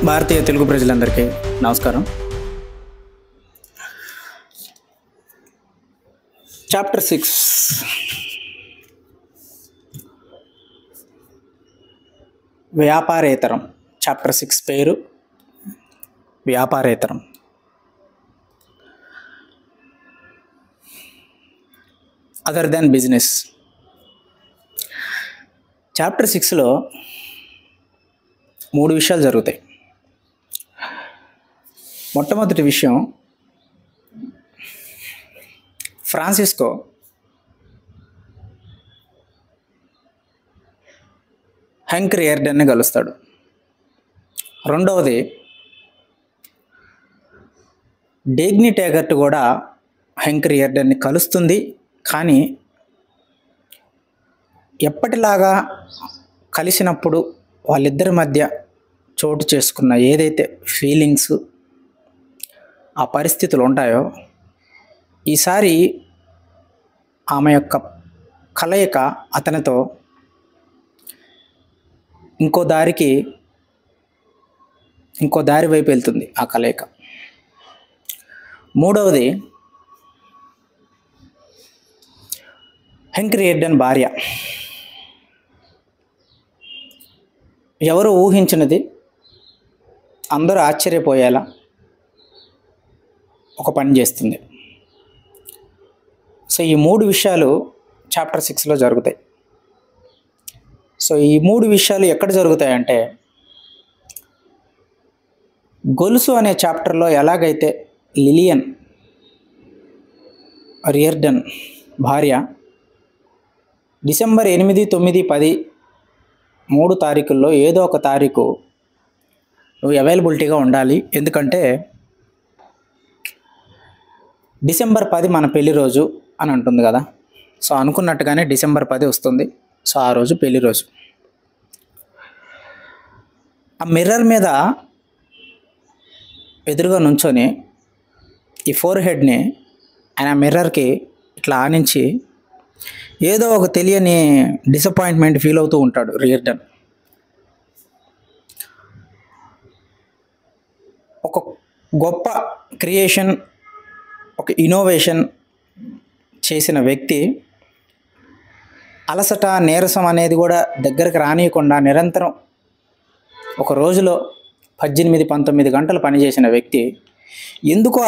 భారతీయ తెలుగు ప్రజలందరికీ నమస్కారం. Chapter 6 వ్యాపారేతరం. Chapter 6 పేరు వ్యాపారేతరం. Other than business. చాప్టర్ 6లో 3 విషయాలు జరుగుతాయి. మొట్టమొదటి విషయం, ఫ్రాన్సిస్కో హెంక్ రియార్డన్ని కలుస్తాడు. రెండవది, డేగ్నీ ట్యాగర్ట్ కూడా హెంక్ రియార్డన్ని కలుస్తుంది. కానీ ఎప్పటిలాగా కలిసినప్పుడు వాళ్ళిద్దరి మధ్య చోటు చేసుకున్న ఏదైతే ఫీలింగ్స్, ఆ పరిస్థితులు ఉంటాయో, ఈసారి ఆమె యొక్క కలయిక అతనితో ఇంకో దారి వైపు వెళ్తుంది ఆ కలయిక. మూడవది, హెంక్ రియార్డన్ భార్య ఎవరు ఊహించినది, అందరూ ఆశ్చర్యపోయేలా ఒక పని చేస్తుంది. సో ఈ 3 విషయాలు చాప్టర్ 6లో జరుగుతాయి. సో ఈ 3 విషయాలు ఎక్కడ జరుగుతాయంటే, గొలుసు అనే చాప్టర్లో ఎలాగైతే లిలియన్ రియార్డన్ భార్య డిసెంబర్ 8, 9, 10 3 తారీఖుల్లో ఏదో ఒక తారీఖు నువ్వు అవైలబిలిటీగా ఉండాలి, ఎందుకంటే డిసెంబర్ 10 మన పెళ్లి రోజు అని అంటుంది కదా. సో అనుకున్నట్టుగానే డిసెంబర్ 10 వస్తుంది. సో ఆ రోజు పెళ్లి రోజు. ఆ మిర్రర్ మీద ఎదురుగా నుంచొని ఈ ఫోర్ హెడ్ని ఆయన మిర్రర్కి ఇట్లా ఆనించి ఏదో ఒక తెలియని డిసప్పాయింట్మెంట్ ఫీల్ అవుతూ ఉంటాడు రియార్డన్. ఒక గొప్ప క్రియేషన్, ఒక ఇన్నోవేషన్ చేసిన వ్యక్తి అలసట, నీరసం అనేది కూడా దగ్గరకు రానియకుండా నిరంతరం ఒక రోజులో 18, 19 గంటలు పనిచేసిన వ్యక్తి ఎందుకో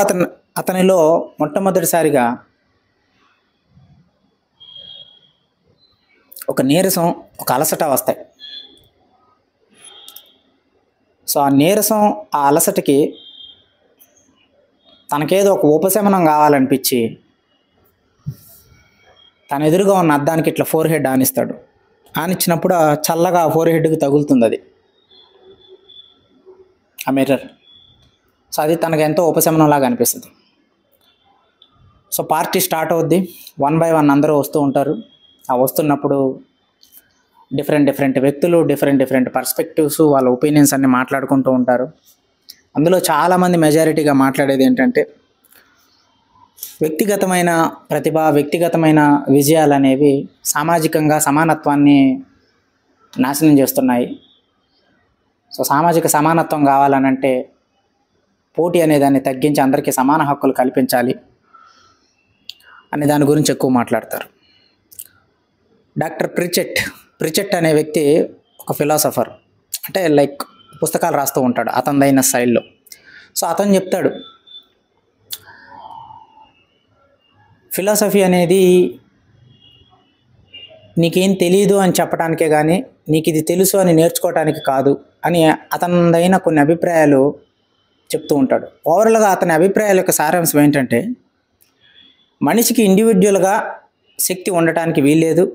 అతనిలో మొట్టమొదటిసారిగా ఒక నీరసం, ఒక అలసట వస్తాయి. సో ఆ నీరసం, ఆ అలసటకి తనకేదో ఒక ఉపశమనం కావాలనిపించి తన ఎదురుగా ఉన్న అద్దానికి ఇట్లా ఫోర్ హెడ్ ఆనిస్తాడు. ఆనిచ్చినప్పుడు చల్లగా ఆ ఫోర్ హెడ్కి తగులుతుంది అది, ఆ మిర్రర్. సో అది తనకు ఎంతో ఉపశమనంలాగా అనిపిస్తుంది. సో పార్టీ స్టార్ట్ అవుద్ది. 1 by 1 అందరూ వస్తూ ఉంటారు. ఆ వస్తున్నప్పుడు డిఫరెంట్ వ్యక్తులు, డిఫరెంట్ పర్స్పెక్టివ్స్, వాళ్ళ ఒపీనియన్స్ అన్ని మాట్లాడుకుంటూ ఉంటారు. అందులో చాలామంది మెజారిటీగా మాట్లాడేది ఏంటంటే, వ్యక్తిగతమైన ప్రతిభ, వ్యక్తిగతమైన విజయాలు అనేవి సామాజికంగా సమానత్వాన్ని నాశనం చేస్తున్నాయి. సో సామాజిక సమానత్వం కావాలనంటే పోటీ అనే దాన్ని తగ్గించి అందరికీ సమాన హక్కులు కల్పించాలి అనే దాని గురించి ఎక్కువ మాట్లాడతారు. డాక్టర్ ప్రిచెట్ అనే వ్యక్తి ఒక ఫిలాసఫర్, అంటే లైక్ పుస్తకాలు రాస్తూ ఉంటాడు అతనిదైన స్టైల్లో. సో అతను చెప్తాడు, ఫిలాసఫీ అనేది నీకేం తెలియదు అని చెప్పడానికే కానీ నీకు ఇది తెలుసు అని నేర్చుకోవటానికి కాదు అని అతనిదైన కొన్ని అభిప్రాయాలు చెప్తూ ఉంటాడు. ఓవరాల్గా అతని అభిప్రాయాల యొక్క సారాంశం ఏంటంటే, మనిషికి ఇండివిజువల్గా శక్తి ఉండటానికి వీల్లేదు.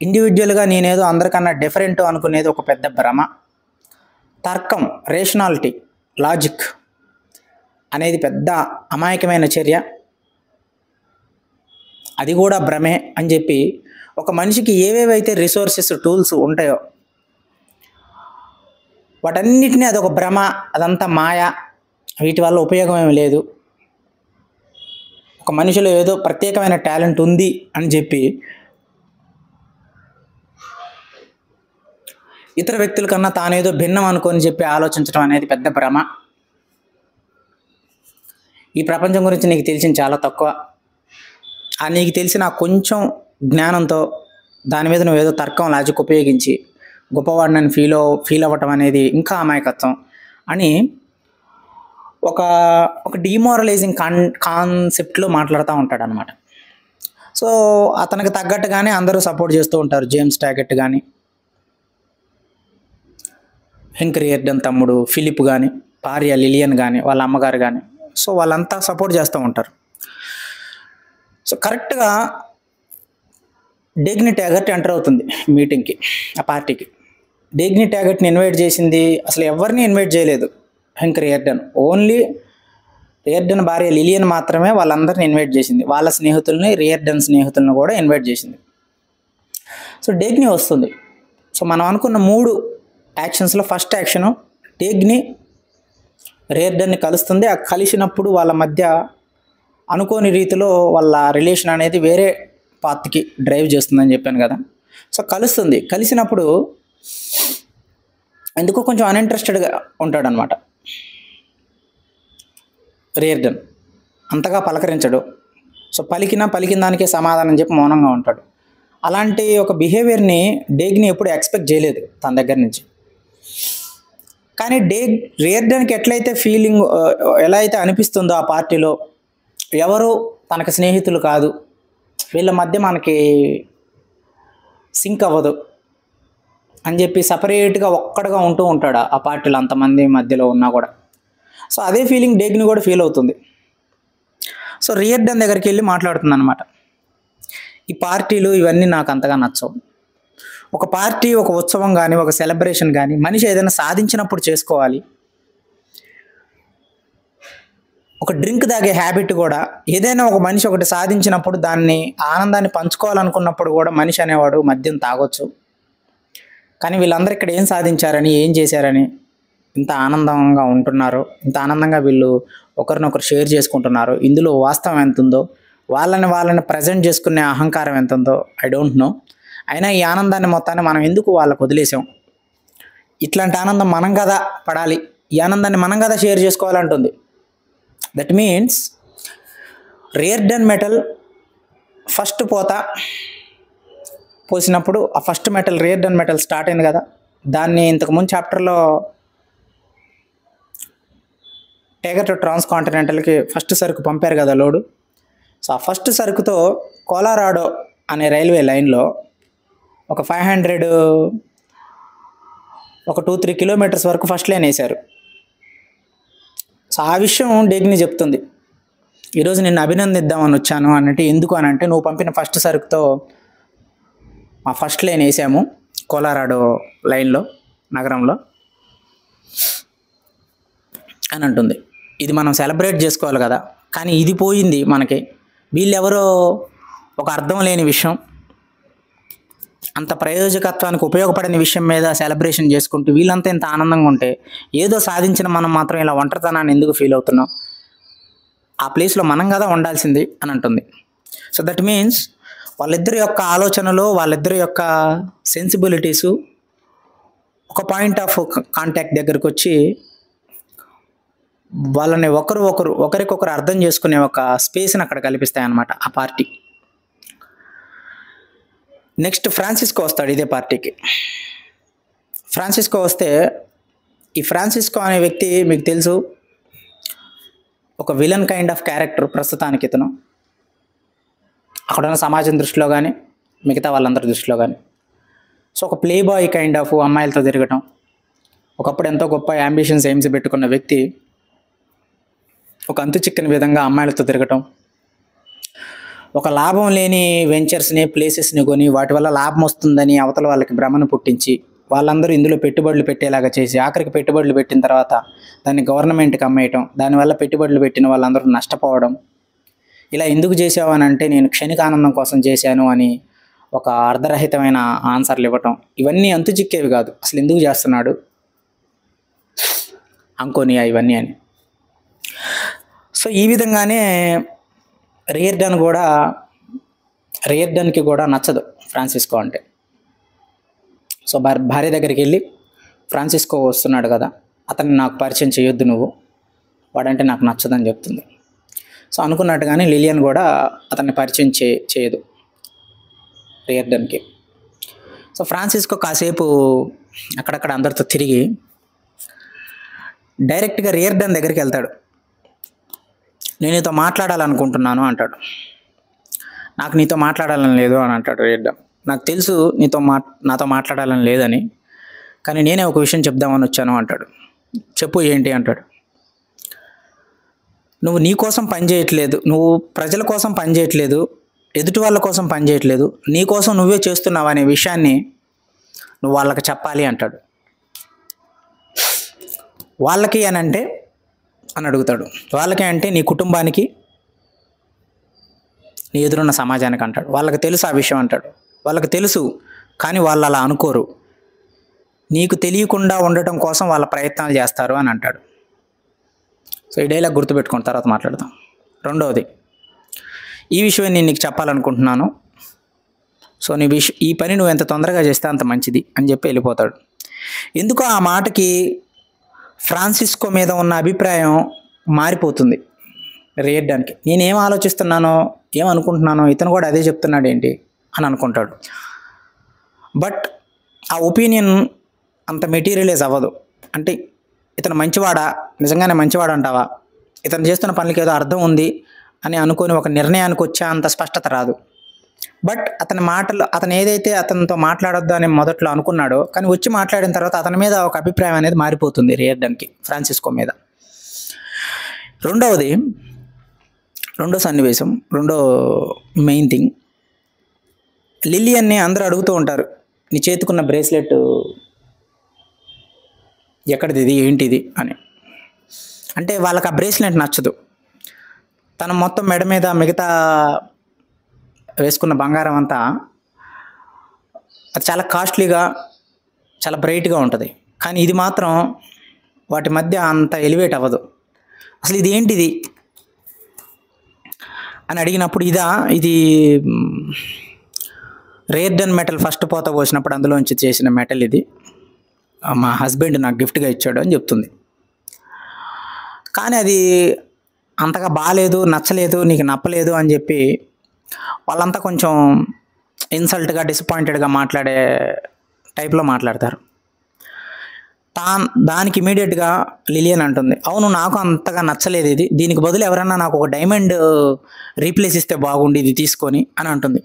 ఇండివిజువల్గా నేనేదో అందరికన్నా డిఫరెంట్ అనుకునేది ఒక పెద్ద భ్రమ. తర్కం, రేషనాలిటీ, లాజిక్ అనేది పెద్ద అమాయకమైన చర్య, అది కూడా భ్రమే అని చెప్పి, ఒక మనిషికి ఏవేవైతే రిసోర్సెస్, టూల్స్ ఉంటాయో వాటన్నిటినీ అదొక భ్రమ, అదంతా మాయ, వీటి వల్ల ఉపయోగం ఏమి లేదు, ఒక మనిషిలో ఏదో ప్రత్యేకమైన టాలెంట్ ఉంది అని చెప్పి ఇతర వ్యక్తుల కన్నా తానేదో భిన్నం అనుకొని చెప్పి ఆలోచించడం అనేది పెద్ద భ్రమ. ఈ ప్రపంచం గురించి నీకు తెలిసిన చాలా తక్కువ. ఆ నీకు తెలిసిన ఆ కొంచెం జ్ఞానంతో దాని మీద నువ్వు ఏదో తర్కం లాజిక్ ఉపయోగించి గొప్పవాడినని ఫీల్ అవ్వటం అనేది ఇంకా అమాయకత్వం అని ఒక ఒక డిమోరలైజింగ్ కాన్సెప్ట్లో మాట్లాడుతూ ఉంటాడు అనమాట. సో అతనికి తగ్గట్టుగానే అందరూ సపోర్ట్ చేస్తూ ఉంటారు. జేమ్స్ టాగెట్ కానీ, హెంక్ రియార్డన్ తమ్ముడు ఫిలిప్ కానీ, భార్య లిలియన్ కానీ, వాళ్ళ అమ్మగారు కానీ, సో వాళ్ళంతా సపోర్ట్ చేస్తూ ఉంటారు. సో కరెక్ట్గా డేగ్నీ ట్యాగట్ ఎంటర్ అవుతుంది మీటింగ్కి, ఆ పార్టీకి. డేగ్నీ ట్యాగట్ని ఇన్వైట్ చేసింది అసలు ఎవరిని ఇన్వైట్ చేయలేదు హెంక్ రియార్డన్. ఓన్లీ రియార్డన్ భార్య లిలియన్ మాత్రమే వాళ్ళందరిని ఇన్వైట్ చేసింది. వాళ్ళ స్నేహితుల్ని, రియార్డన్ స్నేహితులను కూడా ఇన్వైట్ చేసింది. సో డేగ్నీ వస్తుంది. సో మనం అనుకున్న 3 యాక్షన్స్లో ఫస్ట్ యాక్షను డేగ్నీ రియార్డన్ని కలుస్తుంది. ఆ కలిసినప్పుడు వాళ్ళ మధ్య అనుకోని రీతిలో వాళ్ళ రిలేషన్ అనేది వేరే పాత్కి డ్రైవ్ చేస్తుందని చెప్పాను కదా. సో కలుస్తుంది. కలిసినప్పుడు ఎందుకో కొంచెం అన్ఇంట్రెస్టెడ్గా ఉంటాడనమాట రియార్డన్. అంతగా పలకరించడు. సో పలికిన దానికే సమాధానం చెప్పి మౌనంగా ఉంటాడు. అలాంటి ఒక బిహేవియర్ని డేగ్ని ఎప్పుడు ఎక్స్పెక్ట్ చేయలేదు తన దగ్గర నుంచి. కానీ రియార్డన్కి ఎట్లయితే ఫీలింగ్, ఎలా అయితే అనిపిస్తుందో ఆ పార్టీలో ఎవరు తనకు స్నేహితులు కాదు, వీళ్ళ మధ్య మనకి సింక్ అవ్వదు అని చెప్పి సపరేట్గా ఒక్కడుగా ఉంటూ ఉంటాడు ఆ పార్టీలో అంతమంది మధ్యలో ఉన్నా కూడా. సో అదే ఫీలింగ్ డేగ్ని కూడా ఫీల్ అవుతుంది. సో రియార్డన్ దగ్గరికి వెళ్ళి మాట్లాడుతుంది అనమాట. ఈ పార్టీలు ఇవన్నీ నాకు అంతగా నచ్చవు. ఒక పార్టీ, ఒక ఉత్సవం కానీ, ఒక సెలబ్రేషన్ కానీ మనిషి ఏదైనా సాధించినప్పుడు చేసుకోవాలి. ఒక డ్రింక్ తాగే హ్యాబిట్ కూడా, ఏదైనా ఒక మనిషి ఒకటి సాధించినప్పుడు దాన్ని ఆనందాన్ని పంచుకోవాలనుకున్నప్పుడు కూడా మనిషి అనేవాడు మద్యం తాగొచ్చు. కానీ వీళ్ళందరూ ఇక్కడ ఏం సాధించారని, ఏం చేశారని ఇంత ఆనందంగా ఉంటున్నారు, ఇంత ఆనందంగా వీళ్ళు ఒకరినొకరు షేర్ చేసుకుంటున్నారు, ఇందులో వాస్తవం ఎంత ఉందో, వాళ్ళని ప్రజెంట్ చేసుకునే అహంకారం ఎంత ఉందో ఐ డోంట్ నో. అయినా ఈ ఆనందాన్ని మొత్తాన్ని మనం ఎందుకు వాళ్ళకు వదిలేసాం? ఇట్లాంటి ఆనందం మనం కదా పడాలి, ఈ ఆనందాన్ని మనం కదా షేర్ చేసుకోవాలంటుంది. That means Rearden metal first పోసినప్పుడు ఆ first metal, Rearden metal start అయింది కదా, దాన్ని ఇంతకుముందు చాప్టర్లో టైగర్ టు ట్రాన్స్ కాంటినెంటల్కి ఫస్ట్ సరుకు పంపారు కదా లోడు. సో ఆ ఫస్ట్ సరుకుతో కొలరాడో అనే రైల్వే లైన్లో ఒక 500 ఒక 2-3 కిలోమీటర్స్ వరకు ఫస్ట్ లైన్ వేశారు. సో ఆ విషయం డేగ్ని చెప్తుంది. ఈరోజు నిన్ను అభినందిద్దామని వచ్చాను అన్నట్టు. ఎందుకు అని అంటే, నువ్వు పంపిన ఫస్ట్ సరుకుతో మా ఫస్ట్ లైన్ వేసాము కొలరాడో లైన్లో, నగరంలో అని అంటుంది. ఇది మనం సెలబ్రేట్ చేసుకోవాలి కదా, కానీ ఇది పోయింది మనకి. వీళ్ళెవరో ఒక అర్థం లేని విషయం, అంత ప్రయోజకత్వానికి ఉపయోగపడని విషయం మీద సెలబ్రేషన్ చేసుకుంటూ వీళ్ళంతా ఇంత ఆనందంగా ఉంటే, ఏదో సాధించిన మనం మాత్రం ఇలా ఒంటరితనాన్ని ఎందుకు ఫీల్ అవుతున్నాం? ఆ ప్లేస్లో మనం కదా ఉండాల్సింది అని అంటుంది. సో దట్ మీన్స్ వాళ్ళిద్దరి యొక్క ఆలోచనలు, వాళ్ళిద్దరి యొక్క సెన్సిబిలిటీసు ఒక పాయింట్ ఆఫ్ కాంటాక్ట్ దగ్గరకు వచ్చి వాళ్ళని ఒకరికొకరు అర్థం చేసుకునే ఒక స్పేస్ని అక్కడ కల్పిస్తాయన్నమాట ఆ పార్టీ. నెక్స్ట్ ఫ్రాన్సిస్కో వస్తాడు ఇదే పార్టీకి. ఫ్రాన్సిస్కో వస్తే, ఈ ఫ్రాన్సిస్కో అనే వ్యక్తి మీకు తెలుసు, ఒక విలన్ కైండ్ ఆఫ్ క్యారెక్టర్ ప్రస్తుతానికి ఇతను, అక్కడున్న సమాజం దృష్టిలో కానీ, మిగతా వాళ్ళందరి దృష్టిలో కానీ. సో ఒక ప్లే బాయ్ కైండ్ ఆఫ్, అమ్మాయిలతో తిరగటం, ఒకప్పుడు ఎంతో గొప్ప యాంబిషన్స్, ఎయిమ్స్ పెట్టుకున్న వ్యక్తి ఒక అంతు చిక్కని విధంగా అమ్మాయిలతో తిరగటం, ఒక లాభం లేని వెంచర్స్ని, ప్లేసెస్ని కొని వాటి వల్ల లాభం వస్తుందని అవతల వాళ్ళకి భ్రమను పుట్టించి వాళ్ళందరూ ఇందులో పెట్టుబడులు పెట్టేలాగా చేసి, ఆఖరికి పెట్టుబడులు పెట్టిన తర్వాత దాన్ని గవర్నమెంట్కి అమ్మేయటం, దానివల్ల పెట్టుబడులు పెట్టిన వాళ్ళందరూ నష్టపోవడం. ఇలా ఎందుకు చేసావు అని అంటే, నేను క్షణికానందం కోసం చేశాను అని ఒక అర్ధరహితమైన ఆన్సర్లు ఇవ్వటం. ఇవన్నీ అంతు చిక్కేవి కాదు. అసలు ఎందుకు చేస్తున్నాడు అంకోనియా ఇవన్నీ అని. సో ఈ విధంగానే రియార్డన్కి కూడా నచ్చదు ఫ్రాన్సిస్కో అంటే. సో భార్య దగ్గరికి వెళ్ళి, ఫ్రాన్సిస్కో వస్తున్నాడు కదా, అతన్ని నాకు పరిచయం చేయొద్దు నువ్వు, వాడంటే నాకు నచ్చదని చెప్తుంది. సో అనుకున్నట్టుగానే లిలియన్ కూడా అతన్ని పరిచయం చేయదు రియార్డన్కి. సో ఫ్రాన్సిస్కో కాసేపు అక్కడక్కడ అందరితో తిరిగి డైరెక్ట్గా రియార్డన్ దగ్గరికి వెళ్తాడు. నేను నీతో మాట్లాడాలనుకుంటున్నాను అంటాడు. నాకు నీతో మాట్లాడాలని లేదు అని అంటాడు రియార్డన్. నాకు తెలుసు నాతో మాట్లాడాలని లేదని, కానీ నేనే ఒక విషయం చెప్దామని వచ్చాను అంటాడు. చెప్పు ఏంటి అంటాడు. నువ్వు నీ కోసం పని చేయట్లేదు, నువ్వు ప్రజల కోసం పని చేయట్లేదు, ఎదుటి వాళ్ళ కోసం పని చేయట్లేదు, నీ కోసం నువ్వే చేస్తున్నావు అనే విషయాన్ని నువ్వు వాళ్ళకి చెప్పాలి అంటాడు. వాళ్ళకి అని అంటే అని అడుగుతాడు. వాళ్ళకి అంటే నీ కుటుంబానికి, నీ ఎదురున్న సమాజానికి అంటాడు. వాళ్ళకి తెలుసు ఆ విషయం అంటాడు. వాళ్ళకి తెలుసు, కానీ వాళ్ళు అలా అనుకోరు, నీకు తెలియకుండా ఉండటం కోసం వాళ్ళ ప్రయత్నాలు చేస్తారు అని అంటాడు. సో ఈ డైలాగ్ గుర్తుపెట్టుకున్న తర్వాత మాట్లాడదాం. రెండవది, ఈ విషయం నేను నీకు చెప్పాలనుకుంటున్నాను, సో ఈ పని నువ్వు ఎంత తొందరగా చేస్తే అంత మంచిది అని చెప్పి వెళ్ళిపోతాడు. ఎందుకో ఆ మాటకి ఫ్రాన్సిస్కో మీద ఉన్న అభిప్రాయం మారిపోతుంది రియార్డన్కి. నేనేం ఆలోచిస్తున్నానో ఏమనుకుంటున్నానో ఇతను కూడా అదే చెప్తున్నాడు ఏంటి అని అనుకుంటాడు. బట్ ఆ ఒపీనియన్ అంత మెటీరియలైజ్ అవ్వదు. అంటే ఇతను మంచివాడా, నిజంగానే మంచివాడు అంటావా, ఇతను చేస్తున్న పనులకి ఏదో అర్థం ఉంది అని అనుకొని ఒక నిర్ణయానికి వచ్చే అంత స్పష్టత రాదు. బట్ అతని మాటలు, అతను ఏదైతే అతనితో మాట్లాడొద్దు అని మొదట్లో అనుకున్నాడో, కానీ వచ్చి మాట్లాడిన తర్వాత అతని మీద ఒక అభిప్రాయం అనేది మారిపోతుంది రియార్డన్కి ఫ్రాన్సిస్కో మీద. రెండో సన్నివేశం, రెండో మెయిన్ థింగ్, లిలియన్ని అందరూ అడుగుతూ ఉంటారు, నీ చేతికున్న బ్రేస్లెట్ ఎక్కడిది, ఏంటిది అని. అంటే వాళ్ళకి ఆ బ్రేస్లెట్ నచ్చదు. తను మొత్తం మెడ మీద మిగతా వేసుకున్న బంగారం అంతా అది చాలా కాస్ట్లీగా, చాలా బ్రైట్గా ఉంటుంది, కానీ ఇది మాత్రం వాటి మధ్య అంత ఎలివేట్ అవ్వదు. అసలు ఇది ఏంటిది అని అడిగినప్పుడు, ఇది రియార్డన్ మెటల్ ఫస్ట్ పోత పోసినప్పుడు అందులోంచి చేసిన మెటల్, ఇది మా హస్బెండ్ నాకు గిఫ్ట్గా ఇచ్చాడు అని చెప్తుంది. కానీ అది అంతగా బాగాలేదు, నచ్చలేదు, నీకు నప్పలేదు అని చెప్పి వాళ్ళంతా కొంచెం ఇన్సల్ట్గా, డిసప్పాయింటెడ్గా మాట్లాడే టైప్లో మాట్లాడతారు. దానికి ఇమీడియట్గా లిలియన్ అంటుంది, అవును నాకు అంతగా నచ్చలేదు ఇది, దీనికి బదులు ఎవరన్నా నాకు ఒక డైమండ్ రీప్లేస్ ఇస్తే బాగుండి ఇది తీసుకొని అని అంటుంది.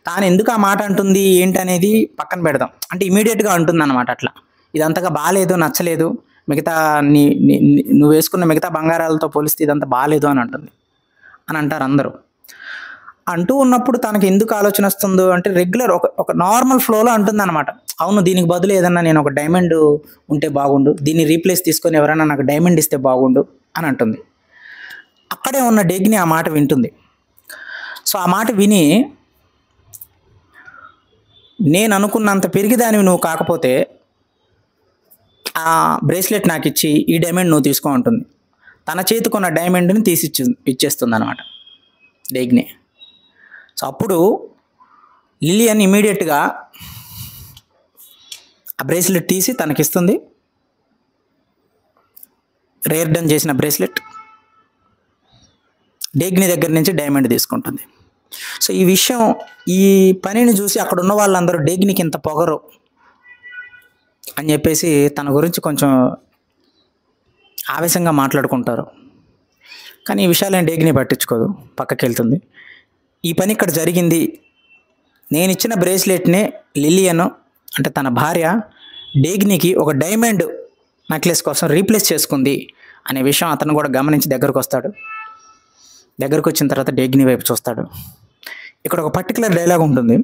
తాను ఎందుకు ఆ మాట అంటుంది ఏంటనేది పక్కన పెడదాం. అంటే ఇమీడియట్గా అంటుంది అన్నమాట, అట్లా ఇది అంతగా బాగాలేదు, నచ్చలేదు, మిగతా నువ్వు వేసుకున్న మిగతా బంగారాలతో పోలిస్తే ఇదంతా బాగాలేదు అని అంటుంది అని అంటారు అందరూ. అంటూ ఉన్నప్పుడు తనకి ఎందుకు ఆలోచన వస్తుందో అంటే, రెగ్యులర్ ఒక నార్మల్ ఫ్లోలో అంటుంది అనమాట, అవును దీనికి బదులు ఏదన్నా నేను ఒక డైమండ్ ఉంటే బాగుండు, దీన్ని రీప్లేస్ తీసుకొని ఎవరైనా నాకు డైమండ్ ఇస్తే బాగుండు అని అంటుంది. అక్కడే ఉన్న డెగ్ని ఆ మాట వింటుంది. సో ఆ మాట విని, నేను అనుకున్నంత పెరిగిదానివి నువ్వు కాకపోతే ఆ బ్రేస్లెట్ నాకు ఇచ్చి ఈ డైమండ్ నువ్వు తీసుకో ఉంటుంది. తన చేతికున్న డైమండ్ని ఇచ్చేస్తుంది అనమాట డెగ్ని. సో అప్పుడు లిలియన్ ఇమీడియట్గా ఆ బ్రేస్లెట్ తీసి తనకిస్తుంది. రియార్డన్ చేసిన బ్రేస్లెట్, డెగ్ని దగ్గర నుంచి డైమండ్ తీసుకుంటుంది. సో ఈ విషయం, ఈ పనిని చూసి అక్కడ ఉన్న వాళ్ళందరూ డెగ్నికి ఇంత పొగరు అని చెప్పేసి తన గురించి కొంచెం ఆవేశంగా మాట్లాడుకుంటారు. కానీ ఈ విషయాలను డెగ్ని పట్టించుకోదు, పక్కకి వెళ్తుంది. ఈ పని ఇక్కడ జరిగింది, నేను ఇచ్చిన బ్రేస్లెట్ని లిలియన్ అంటే తన భార్య డెగ్నికి ఒక డైమండ్ నెక్లెస్ కోసం రీప్లేస్ చేసుకుంది అనే విషయం అతను కూడా గమనించి దగ్గరకు వస్తాడు. దగ్గరకు వచ్చిన తర్వాత డెగ్ని వైపు చూస్తాడు. ఇక్కడ ఒక పర్టికులర్ డైలాగ్ ఉంటుంది.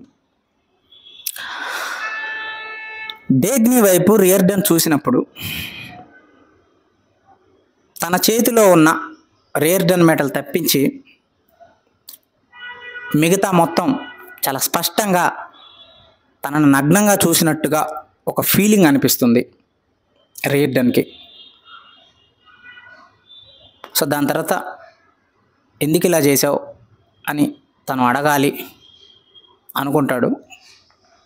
డెగ్ని వైపు రియార్డన్ చూసినప్పుడు తన చేతిలో ఉన్న రియార్డన్ మెటల్ తప్పించి మిగతా మొత్తం చాలా స్పష్టంగా తనను నగ్నంగా చూసినట్టుగా ఒక ఫీలింగ్ అనిపిస్తుంది రియార్డన్కి. సో దాని తర్వాత ఎందుకు ఇలా చేసావు అని తను అడగాలి అనుకుంటాడు,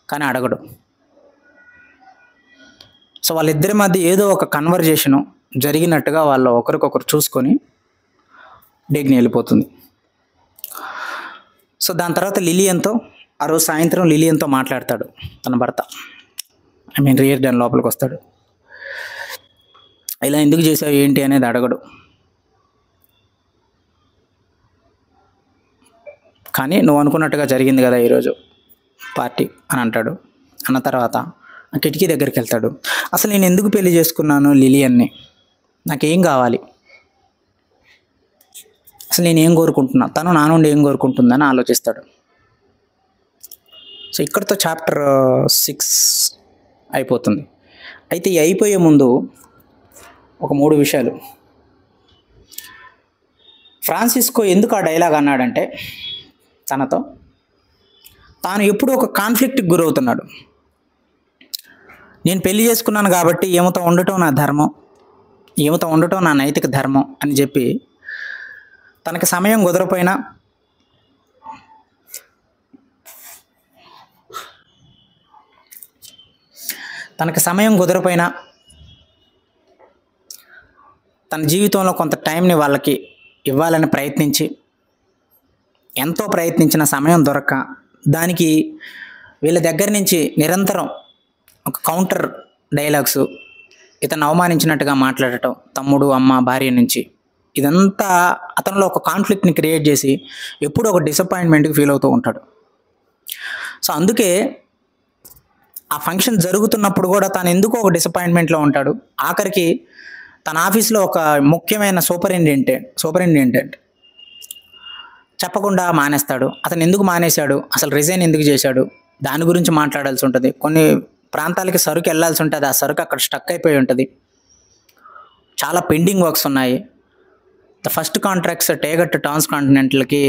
కానీ అడగడు. సో వాళ్ళిద్దరి మధ్య ఏదో ఒక కన్వర్జేషను జరిగినట్టుగా వాళ్ళు ఒకరికొకరు చూసుకొని డేగ్ని వెళ్ళిపోతుంది. సో దాని తర్వాత లిలియన్తో ఆ రోజు సాయంత్రం లిలియన్తో మాట్లాడతాడు తన భర్త. రియార్డన్ లోపలికి వస్తాడు. ఇలా ఎందుకు చేసావు ఏంటి అనేది అడగడు, కానీ నువ్వు అనుకున్నట్టుగా జరిగింది కదా ఈరోజు పార్టీ అని అంటాడు. అన్న తర్వాత ఆ కిటికీ దగ్గరికి వెళ్తాడు. అసలు నేను ఎందుకు పెళ్లి చేసుకున్నాను లిలియన్ని, నాకేం కావాలి, అసలు నేను ఏం కోరుకుంటున్నా, తను నా నుండి ఏం కోరుకుంటుందని ఆలోచిస్తాడు. సో ఇక్కడితో చాప్టర్ 6 అయిపోతుంది. అయితే ఈ అయిపోయే ముందు ఒక 3 విషయాలు. ఫ్రాన్సిస్కో ఎందుకు ఆ డైలాగ్ అన్నాడంటే, తనతో తాను ఎప్పుడూ ఒక కాన్ఫ్లిక్ట్కి గురవుతున్నాడు. నేను పెళ్లి చేసుకున్నాను కాబట్టి ఏమతో ఉండటం నా ధర్మం, ఏమతో ఉండటం నా నైతిక ధర్మం అని చెప్పి తనకి సమయం కుదరపోయినా తన జీవితంలో కొంత టైంని వాళ్ళకి ఇవ్వాలని ప్రయత్నించి ఎంతో ప్రయత్నించిన సమయం దొరక్క దానికి వీళ్ళ దగ్గర నుంచి నిరంతరం ఒక కౌంటర్ డైలాగ్స్, ఇతను అవమానించినట్టుగా మాట్లాడటం తమ్ముడు అమ్మ భార్య నుంచి, ఇదంతా అతనిలో ఒక కాన్ఫ్లిక్ట్ని క్రియేట్ చేసి ఎప్పుడూ ఒక డిసప్పాయింట్మెంట్కి ఫీల్ అవుతూ ఉంటాడు. సో అందుకే ఆ ఫంక్షన్ జరుగుతున్నప్పుడు కూడా తను ఎందుకో ఒక డిసప్పాయింట్మెంట్లో ఉంటాడు. ఆఖరికి తన ఆఫీస్లో ఒక ముఖ్యమైన సూపరింటెండెంట్ చెప్పకుండా మానేస్తాడు. అతను ఎందుకు మానేశాడు, అసలు రిజైన్ ఎందుకు చేశాడు, దాని గురించి మాట్లాడాల్సి ఉంటుంది. కొన్ని ప్రాంతాలకి సరుకు వెళ్ళాల్సి ఉంటుంది, ఆ సరుకు అక్కడ స్టక్ అయిపోయి ఉంటుంది, చాలా పెండింగ్ వర్క్స్ ఉన్నాయి. ద ఫస్ట్ కాంట్రాక్ట్స్ టేగట్ ట్రాన్స్కాంటినెంటల్కి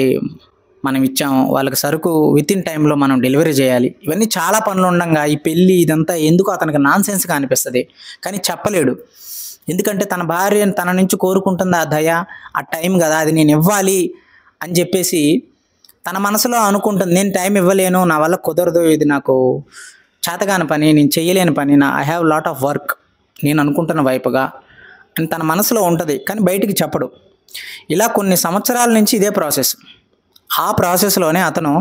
మనం ఇచ్చాము, వాళ్ళకి సరుకు విత్ ఇన్ టైంలో మనం డెలివరీ చేయాలి. ఇవన్నీ చాలా పనులు ఉండగా ఈ పెళ్ళి ఇదంతా ఎందుకు అతనికి నాన్ సెన్స్గా అనిపిస్తుంది, కానీ చెప్పలేడు. ఎందుకంటే తన భార్యను తన నుంచి కోరుకుంటుంది ఆ దయ, ఆ టైం కదా, అది నేను ఇవ్వాలి అని చెప్పేసి తన మనసులో అనుకుంటుంది. నేను టైం ఇవ్వలేను, నా వల్ల కుదరదు, ఇది నాకు చేతగాని పని, నేను చేయలేని పని, I have lot of work, నేను అనుకుంటున్న వైపుగా అని తన మనసులో ఉంటుంది, కానీ బయటికి చెప్పడు. ఇలా కొన్ని సంవత్సరాల నుంచి ఇదే ప్రాసెస్. ఆ ప్రాసెస్లోనే అతను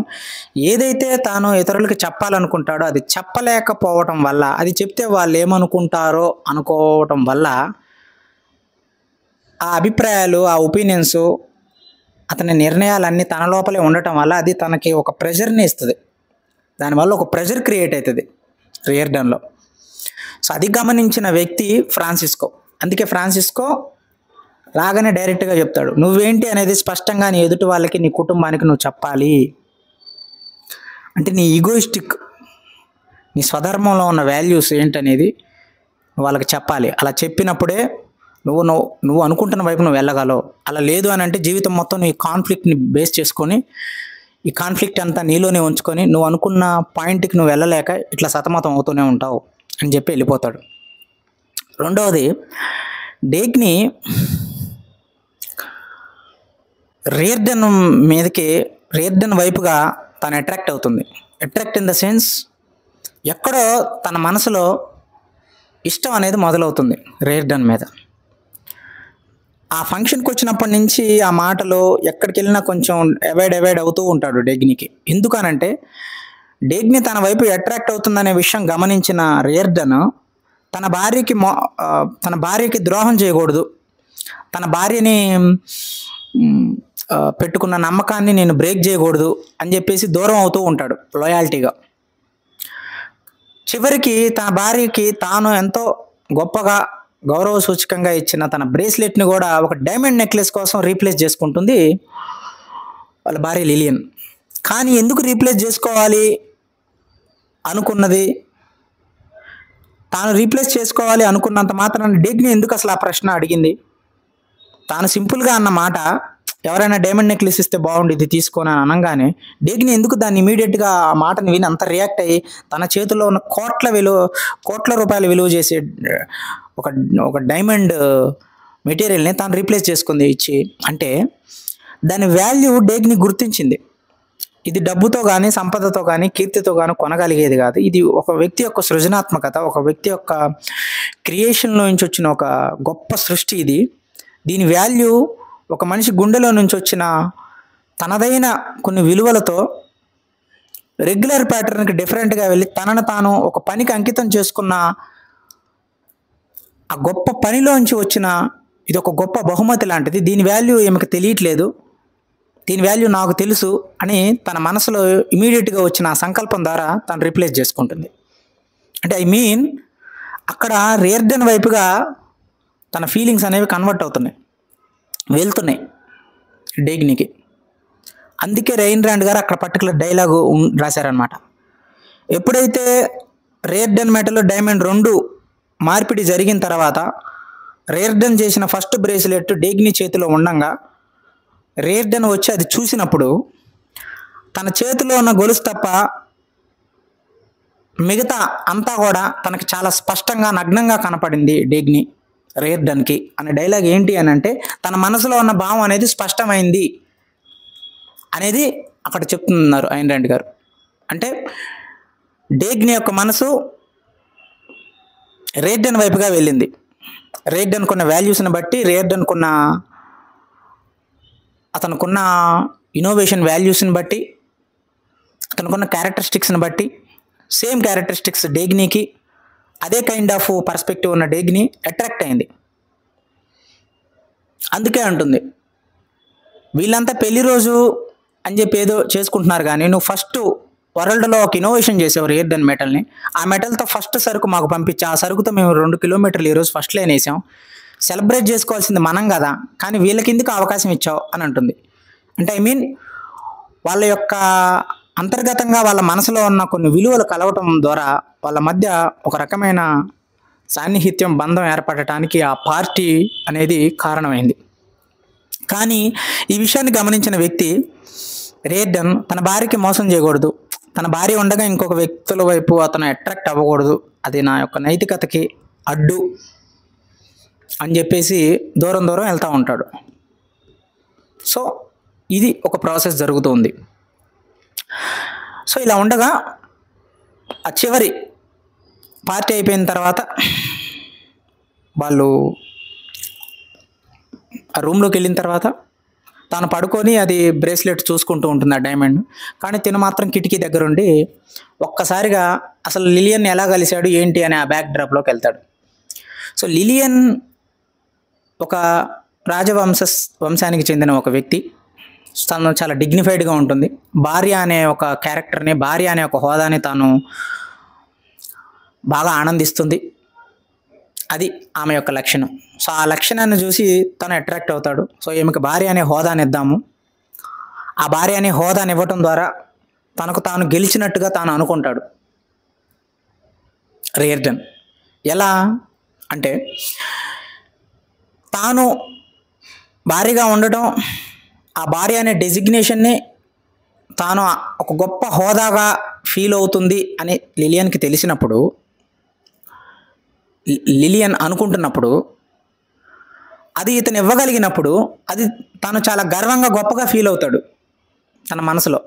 ఏదైతే తాను ఇతరులకి చెప్పాలనుకుంటాడో అది చెప్పలేకపోవటం వల్ల, అది చెప్తే వాళ్ళు ఏమనుకుంటారో అనుకోవటం వల్ల ఆ అభిప్రాయాలు, ఆ ఒపీనియన్స్, అతని నిర్ణయాలన్నీ తన లోపలే ఉండటం వల్ల అది తనకి ఒక ప్రెషర్ని ఇస్తుంది. దానివల్ల ఒక ప్రెషర్ క్రియేట్ అవుతుంది రియార్డన్లో. సో అది గమనించిన వ్యక్తి ఫ్రాన్సిస్కో. అందుకే ఫ్రాన్సిస్కో రాగానే డైరెక్ట్గా చెప్తాడు, నువ్వేంటి అనేది స్పష్టంగా నీ ఎదుటి వాళ్ళకి, నీ కుటుంబానికి నువ్వు చెప్పాలి. అంటే నీ ఈగోయిస్టిక్, నీ స్వధర్మంలో ఉన్న వాల్యూస్ ఏంటనేది వాళ్ళకి చెప్పాలి. అలా చెప్పినప్పుడే నువ్వు అనుకుంటున్న వైపు నువ్వు వెళ్ళగలవు. అలా లేదు అని అంటే జీవితం మొత్తం నీ కాన్ఫ్లిక్ట్ని బేస్ చేసుకొని, ఈ కాన్ఫ్లిక్ట్ అంతా నీలోనే ఉంచుకొని నువ్వు అనుకున్న పాయింట్కి నువ్వు వెళ్ళలేక ఇట్లా సతమతం అవుతూనే ఉంటావు అని చెప్పి వెళ్ళిపోతాడు. రెండవది, డేగ్ని రియార్డన్ వైపుగా తను అట్రాక్ట్ అవుతుంది. అట్రాక్ట్ ఇన్ ద సెన్స్ ఎక్కడో తన మనసులో ఇష్టం అనేది మొదలవుతుంది రియార్డన్ మీద. ఆ ఫంక్షన్కి వచ్చినప్పటి నుంచి ఆ మాటలు ఎక్కడికి వెళ్ళినా కొంచెం అవాయిడ్ అవుతూ ఉంటాడు డేగ్నికి. ఎందుకనంటే డేగ్ని తన వైపు అట్రాక్ట్ అవుతుందనే విషయం గమనించిన రియార్డన్ తన భార్యకి ద్రోహం చేయకూడదు, తన భార్యని పెట్టుకున్న నమ్మకాన్ని నేను బ్రేక్ చేయకూడదు అని చెప్పేసి దూరం అవుతూ ఉంటాడు లాయాలిటీగా. చివరికి తన భార్యకి తాను ఎంతో గొప్పగా గౌరవ సూచకంగా ఇచ్చిన తన బ్రేస్లెట్ని కూడా ఒక డైమండ్ నెక్లెస్ కోసం రీప్లేస్ చేసుకుంటుంది వాళ్ళ భార్య లిలియన్. కానీ ఎందుకు రీప్లేస్ చేసుకోవాలి అనుకున్నది, తాను రీప్లేస్ చేసుకోవాలి అనుకున్నంత మాత్రాన డేగ్ని ఎందుకు అసలు ఆ ప్రశ్న అడిగింది? తాను సింపుల్గా అన్న మాట, ఎవరైనా డైమండ్ నెక్లెస్ ఇస్తే బాగుండు ఇది తీసుకోని అని అనగానే డేగ్ని ఎందుకు దాన్ని ఇమీడియట్గా ఆ మాటని విని అంత రియాక్ట్ అయ్యి తన చేతిలో ఉన్న కోట్ల రూపాయలు విలువ చేసే ఒక డైమండ్ మెటీరియల్ని తాను రీప్లేస్ చేసుకుంది ఇచ్చి. అంటే దాని వాల్యూ డేగ్ని గుర్తించింది. ఇది డబ్బుతో కానీ, సంపదతో కానీ, కీర్తితో కానీ కొనగలిగేది కాదు. ఇది ఒక వ్యక్తి యొక్క సృజనాత్మకత, ఒక వ్యక్తి యొక్క క్రియేషన్లో నుంచి వచ్చిన ఒక గొప్ప సృష్టి ఇది. దీని వాల్యూ ఒక మనిషి గుండెలో నుంచి వచ్చిన తనదైన కొన్ని విలువలతో రెగ్యులర్ ప్యాటర్న్కి డిఫరెంట్గా వెళ్ళి తనను తాను ఒక పనికి అంకితం చేసుకున్న ఆ గొప్ప పనిలోంచి వచ్చిన ఇది ఒక గొప్ప బహుమతి లాంటిది. దీని వాల్యూ ఈమెకు తెలియట్లేదు, దీని వాల్యూ నాకు తెలుసు అని తన మనసులో ఇమీడియట్గా వచ్చిన ఆ సంకల్పం ద్వారా తను రీప్లేస్ చేసుకుంటుంది. అంటే ఐ మీన్ అక్కడ రేర్డెన్ వైపుగా తన ఫీలింగ్స్ అనేవి కన్వర్ట్ అవుతున్నాయి, వెళ్తున్నాయి డేగ్నీకి. అందుకే రైన్ ర్యాండ్ గారు అక్కడ పర్టికులర్ డైలాగు రాశారనమాట. ఎప్పుడైతే రేర్డెన్ మెటల్ డైమండ్ 2 మార్పిడి జరిగిన తర్వాత రేర్డెన్ చేసిన ఫస్ట్ బ్రేస్లెట్ డేగ్నీ చేతిలో ఉండంగా రేర్డెన్ వచ్చి అది చూసినప్పుడు తన చేతిలో ఉన్న గొలుసు తప్ప మిగతా అంతా కూడా తనకి చాలా స్పష్టంగా నగ్నంగా కనపడింది డేగ్నీ రేర్డెన్కి అనే డైలాగ్ ఏంటి అని అంటే తన మనసులో ఉన్న భావం అనేది స్పష్టమైంది అనేది అక్కడ చెప్తున్నారు ఐన్ ర్యాండ్ గారు. అంటే డేగ్నీ యొక్క మనసు రేర్డెన్ వైపుగా వెళ్ళింది. రేర్డెన్కున్న వాల్యూస్ని బట్టి, రేర్డెన్కున్న అతనుకున్న ఇన్నోవేషన్ వాల్యూస్ని బట్టి, అతనుకున్న క్యారెక్టరిస్టిక్స్ని బట్టి, సేమ్ క్యారెక్టరిస్టిక్స్ డేగ్నీకి, అదే కైండ్ ఆఫ్ పర్స్పెక్టివ్ ఉన్న డేగ్నీ అట్రాక్ట్ అయింది. అందుకే అంటుంది వీళ్ళంతా పెళ్లి రోజు అని చెప్పి ఏదో చేసుకుంటున్నారు కానీ నువ్వు ఫస్ట్ వరల్డ్లో ఒక ఇన్నోవేషన్ చేసావు రేర్డెన్ మెటల్ని. ఆ మెటల్తో ఫస్ట్ సరుకు మాకు పంపించి ఆ సరుకుతో మేము 2 కిలోమీటర్లు ఈరోజు ఫస్ట్ లైన్ వేసాం. సెలబ్రేట్ చేసుకోవాల్సింది మనం కదా, కానీ వీళ్ళకి ఎందుకు అవకాశం ఇచ్చావు అని అంటుంది. అంటే ఐ మీన్ వాళ్ళ యొక్క అంతర్గతంగా వాళ్ళ మనసులో ఉన్న కొన్ని విలువలు కలవటం ద్వారా వాళ్ళ మధ్య ఒక రకమైన సాన్నిహిత్యం, బంధం ఏర్పడటానికి ఆ పార్టీ అనేది కారణమైంది. కానీ ఈ విషయాన్ని గమనించిన వ్యక్తి రేర్డెన్ తన భార్యకి మోసం చేయకూడదు, తన భార్య ఉండగా ఇంకొక వ్యక్తుల వైపు అతను అట్రాక్ట్ అవ్వకూడదు, అది నా యొక్క నైతికతకి అడ్డు అని చెప్పేసి దూరం దూరం వెళ్తూ ఉంటాడు. సో ఇది ఒక ప్రాసెస్ జరుగుతుంది. సో ఇలా ఉండగా ఆ చివరి పార్టీ అయిపోయిన తర్వాత వాళ్ళు ఆ రూమ్లోకి వెళ్ళిన తర్వాత తాను పడుకొని అది బ్రేస్లెట్ చూసుకుంటూ ఉంటుంది ఆ డైమండ్. కానీ తిను మాత్రం కిటికీ దగ్గర ఉండి ఒక్కసారిగా అసలు లిలియన్ ఎలా కలిశాడు ఏంటి అని ఆ బ్యాక్ డ్రాప్లోకి వెళ్తాడు. సో లిలియన్ ఒక వంశానికి చెందిన ఒక వ్యక్తి. తను చాలా డిగ్నిఫైడ్గా ఉంటుంది. భార్య అనే ఒక క్యారెక్టర్ని, భార్య అనే ఒక హోదాని తాను బాగా ఆనందిస్తుంది. అది ఆమె యొక్క లక్షణం. సో ఆ లక్షణాన్ని చూసి తను అట్రాక్ట్ అవుతాడు. సో ఈమెకి భార్య అనే హోదాని ఇద్దాము, ఆ భార్య అనే హోదాని ఇవ్వటం ద్వారా తనకు తాను గెలిచినట్టుగా తాను అనుకుంటాడు రేర్డెన్. ఎలా అంటే తాను భార్యగా ఉండటం, ఆ భార్య అనే డెసిగ్నేషన్ని తాను ఒక గొప్ప హోదాగా ఫీల్ అవుతుంది అని లిలియన్కి తెలిసినప్పుడు, లిలియన్ అనుకుంటున్నప్పుడు, అది ఇతను ఇవ్వగలిగినప్పుడు అది తాను చాలా గర్వంగా గొప్పగా ఫీల్ అవుతాడు తన మనసులో.